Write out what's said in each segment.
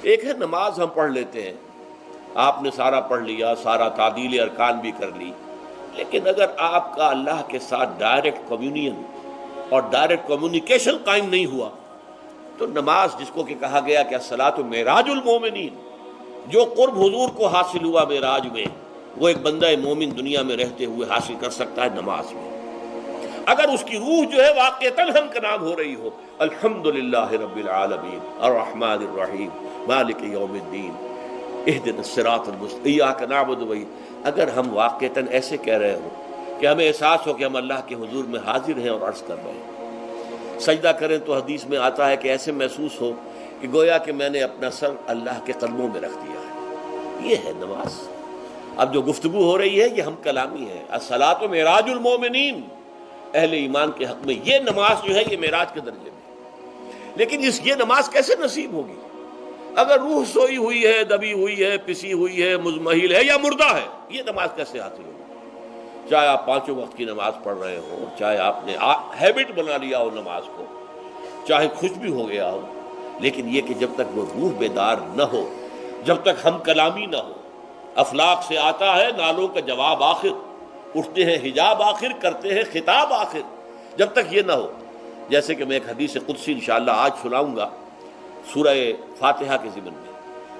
ایک ہے نماز ہم پڑھ لیتے ہیں، آپ نے سارا پڑھ لیا، سارا تعدیل ارکان بھی کر لی، لیکن اگر آپ کا اللہ کے ساتھ ڈائریکٹ کمیونین اور ڈائریکٹ کمیونیکیشن قائم نہیں ہوا تو نماز، جس کو کہ کہا گیا کہ الصلاۃ معراج المومنین، جو قرب حضور کو حاصل ہوا معراج میں، وہ ایک بندہ مومن دنیا میں رہتے ہوئے حاصل کر سکتا ہے نماز میں، اگر اس کی روح جو ہے واقعتاً ہم کا نام ہو رہی ہو الحمدللہ رب العالمین الرحمن الرحیم مالک یوم الدین اہدنا الصراط المستقیم ایاک نعبد و اگر ہم واقعتاً ایسے کہہ رہے ہوں کہ ہمیں احساس ہو کہ ہم اللہ کے حضور میں حاضر ہیں اور عرض کر رہے ہیں، سجدہ کریں تو حدیث میں آتا ہے کہ ایسے محسوس ہو کہ گویا کہ میں نے اپنا سر اللہ کے قدموں میں رکھ دیا ہے، یہ ہے نماز۔ اب جو گفتگو ہو رہی ہے یہ ہم کلامی ہے، الصلاۃ معراج المومنین، اہل ایمان کے حق میں یہ نماز جو ہے یہ معراج کے درجے میں، لیکن یہ نماز کیسے نصیب ہوگی اگر روح سوئی ہوئی ہے، دبی ہوئی ہے، پسی ہوئی ہے، مزمحل ہے یا مردہ ہے؟ یہ نماز کیسے حاصل ہوگی؟ چاہے آپ پانچوں وقت کی نماز پڑھ رہے ہوں، چاہے آپ نے ہیبٹ بنا لیا ہو نماز کو، چاہے خوش بھی ہو گیا ہو، لیکن یہ کہ جب تک وہ روح بیدار نہ ہو، جب تک ہم کلامی نہ ہو، افلاق سے آتا ہے نالوں کا جواب آخر، اٹھتے ہیں حجاب آخر، کرتے ہیں خطاب آخر، جب تک یہ نہ ہو، جیسے کہ میں ایک حدیث قدسی انشاءاللہ آج سناؤں گا سورہ فاتحہ کے ضمن میں،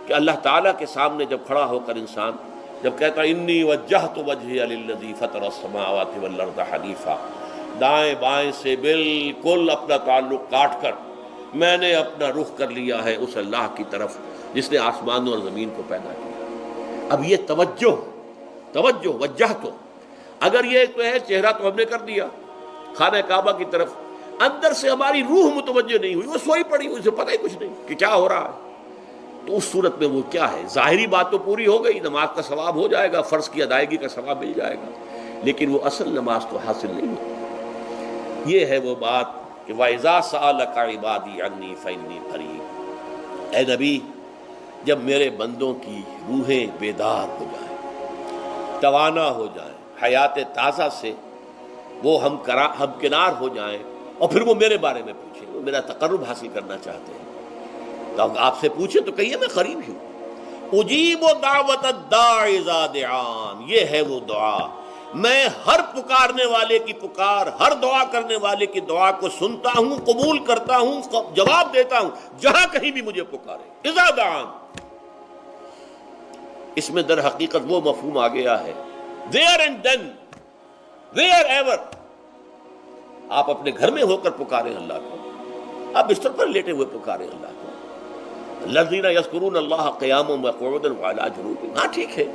کہ اللہ تعالیٰ کے سامنے جب کھڑا ہو کر انسان جب کہتا ہے انی وجہت وجہی للذی فطر السماوات والارض حنیفا، دائیں بائیں سے بالکل اپنا تعلق کاٹ کر میں نے اپنا رخ کر لیا ہے اس اللہ کی طرف جس نے آسمانوں اور زمین کو پیدا کیا۔ اب یہ توجہ وجہ تو اگر یہ تو ہے چہرہ تو ہم نے کر دیا خانہ کعبہ کی طرف، اندر سے ہماری روح متوجہ نہیں ہوئی، وہ سوئی پڑی ہوئی، اسے پتہ ہی کچھ نہیں کہ کیا ہو رہا ہے، تو اس صورت میں وہ کیا ہے؟ ظاہری بات تو پوری ہو گئی، نماز کا ثواب ہو جائے گا، فرض کی ادائیگی کا ثواب مل جائے گا، لیکن وہ اصل نماز تو حاصل نہیں ہوتی۔ یہ ہے وہ بات کہ وَإِذَا سَأَلَكَ عِبَادِي عَنِّي فَإِنِّي قَرِيبٌ، اے نبی جب میرے بندوں کی روحیں بیدار ہو جائیں، توانا ہو جائیں، حیات تازہ سے وہ ہم کنار ہو جائیں، اور پھر وہ میرے بارے میں پوچھیں، وہ میرا تقرب حاصل کرنا چاہتے ہیں، تو آپ سے پوچھیں تو کہیے میں قریب ہی ہوں، اجیب دعوت الداع اذا دعان، یہ ہے وہ دعا، میں ہر پکارنے والے کی پکار، ہر دعا کرنے والے کی دعا کو سنتا ہوں، قبول کرتا ہوں، جواب دیتا ہوں جہاں کہیں بھی مجھے پکارے، اذا دعان۔ اس میں در حقیقت وہ مفہوم آ گیا ہے there and then where ever، آپ اپنے گھر میں ہو کر پکاریں اللہ کو، آپ بستر پر لیٹے ہوئے پکاریں اللہ کو، الذین یذکرون اللہ قیاما وقعودا وعلی جنوبہم، ہاں ٹھیک ہے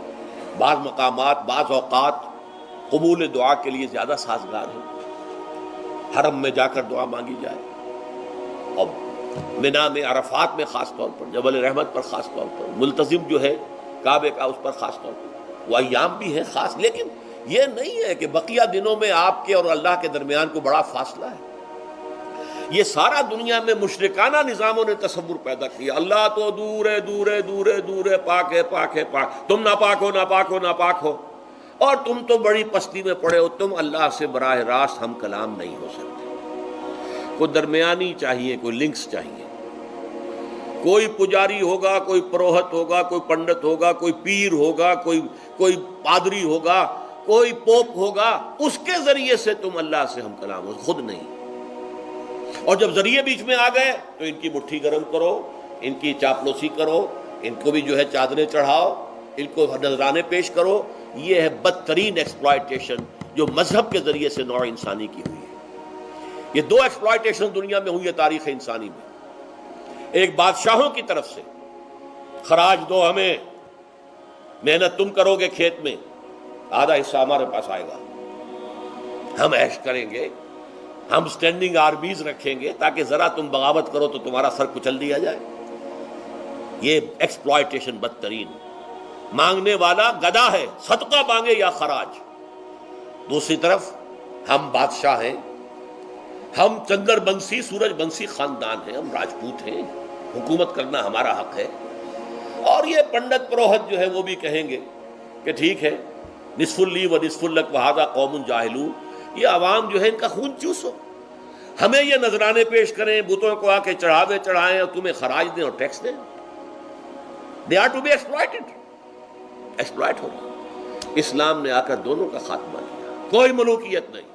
بعض مقامات بعض اوقات قبول دعا کے لیے زیادہ سازگار ہیں، حرم میں جا کر دعا مانگی جائے، اور منا میں عرفات میں خاص طور پر، جبل رحمت پر خاص طور پر، ملتزم جو ہے کعبے کا اس پر خاص طور پر، وہ ایام بھی ہیں خاص، لیکن یہ نہیں ہے کہ بقیہ دنوں میں آپ کے اور اللہ کے درمیان کو بڑا فاصلہ ہے۔ یہ سارا دنیا میں مشرکانہ نظاموں نے تصور پیدا کیا، اللہ تو دور ہے دور ہے دور ہے دور ہے، پاک ہے پاک ہے پاک، تم ناپاک ہو ناپاک ہو ناپاک ہو، اور تم تو بڑی پستی میں پڑے ہو، تم اللہ سے براہ راست ہم کلام نہیں ہو سکتے۔ کوئی درمیانی چاہیے، کوئی لنکس چاہیے، کوئی پجاری ہوگا، کوئی پروہت ہوگا، کوئی پنڈت ہوگا، کوئی پیر ہوگا، کوئی پادری ہوگا، کوئی پوپ ہوگا، اس کے ذریعے سے تم اللہ سے ہم کلام ہو، خود نہیں۔ اور جب ذریعے بیچ میں آ گئے تو ان کی مٹھی گرم کرو، ان کی چاپلوسی کرو، ان کو بھی جو ہے چادریں چڑھاؤ، ان کو نذرانے پیش کرو، یہ ہے بدترین ایکسپلائٹیشن جو مذہب کے ذریعے سے نوع انسانی کی ہوئی ہے۔ یہ دو ایکسپلائٹیشن دنیا میں ہوئی ہے تاریخ انسانی میں، ایک بادشاہوں کی طرف سے خراج دو ہمیں، محنت تم کرو گے کھیت میں، آدھا حصہ ہمارے پاس آئے گا، ہم عیش کریں گے، ہم سٹینڈنگ آرمیز رکھیں گے تاکہ ذرا تم بغاوت کرو تو تمہارا سر کچل دیا جائے۔ یہ ایکسپلائٹیشن بدترین، مانگنے والا گدھا ہے، صدقہ مانگے یا خراج۔ دوسری طرف ہم بادشاہ ہیں، ہم چندر بنسی سورج بنسی خاندان ہیں، ہم راجپوت ہیں، حکومت کرنا ہمارا حق ہے، اور یہ پنڈت پروہت جو ہے وہ بھی کہیں گے کہ ٹھیک ہے نصف لی و نصف لک وہذا قوم جاہلون، یہ عوام جو ہے ان کا خون چوسو، ہمیں یہ نذرانے پیش کریں، بتوں کو آ کے چڑھاوے چڑھائیں اور تمہیں خراج دیں اور ٹیکس دیں۔ They are to be exploited, exploit ہو رہا۔ اسلام نے آ کر دونوں کا خاتمہ کیا، کوئی ملوکیت نہیں۔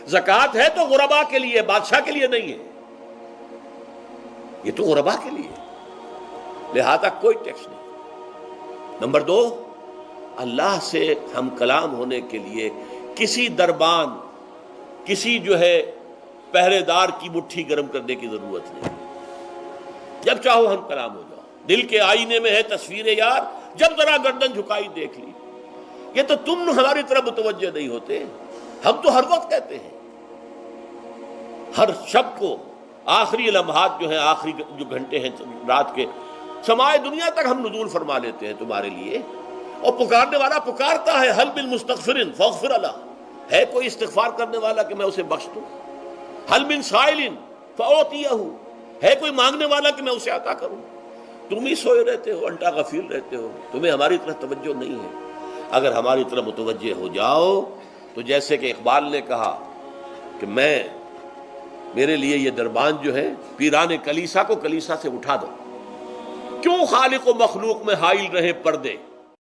زکوٰۃ ہے تو غربا کے لیے، بادشاہ کے لیے نہیں ہے، یہ تو غربا کے لیے، لہذا کوئی ٹیکس نہیں۔ نمبر 2، اللہ سے ہم کلام ہونے کے لیے کسی دربان، کسی جو ہے پہرے دار کی مٹھی گرم کرنے کی ضرورت نہیں، جب چاہو ہم کلام ہو جاؤ۔ دل کے آئینے میں ہے تصویر یار، جب ذرا گردن جھکائی دیکھ لی۔ یہ تو تم ہماری طرف متوجہ نہیں ہوتے، ہم تو ہر وقت کہتے ہیں، ہر شب کو آخری لمحات جو ہیں، آخری جو گھنٹے ہیں رات کے، سمائے دنیا تک ہم نزول فرما لیتے ہیں تمہارے لیے، اور پکارنے والا پکارتا ہے، حل من مستغفر فاغفر له، ہے کوئی استغفار کرنے والا کہ میں اسے بخش دوں؟ حل من سائل فاعطیہ، ہے کوئی مانگنے والا کہ میں اسے عطا کروں؟ تم ہی سوئے رہتے ہو، الٹا غفیر رہتے ہو، تمہیں ہماری طرف توجہ نہیں ہے۔ اگر ہماری طرف متوجہ ہو جاؤ تو جیسے کہ اقبال نے کہا کہ میرے لیے یہ دربان جو ہے، پیران کلیسا کو کلیسا سے اٹھا دو، کیوں خالق و مخلوق میں حائل رہے پردے،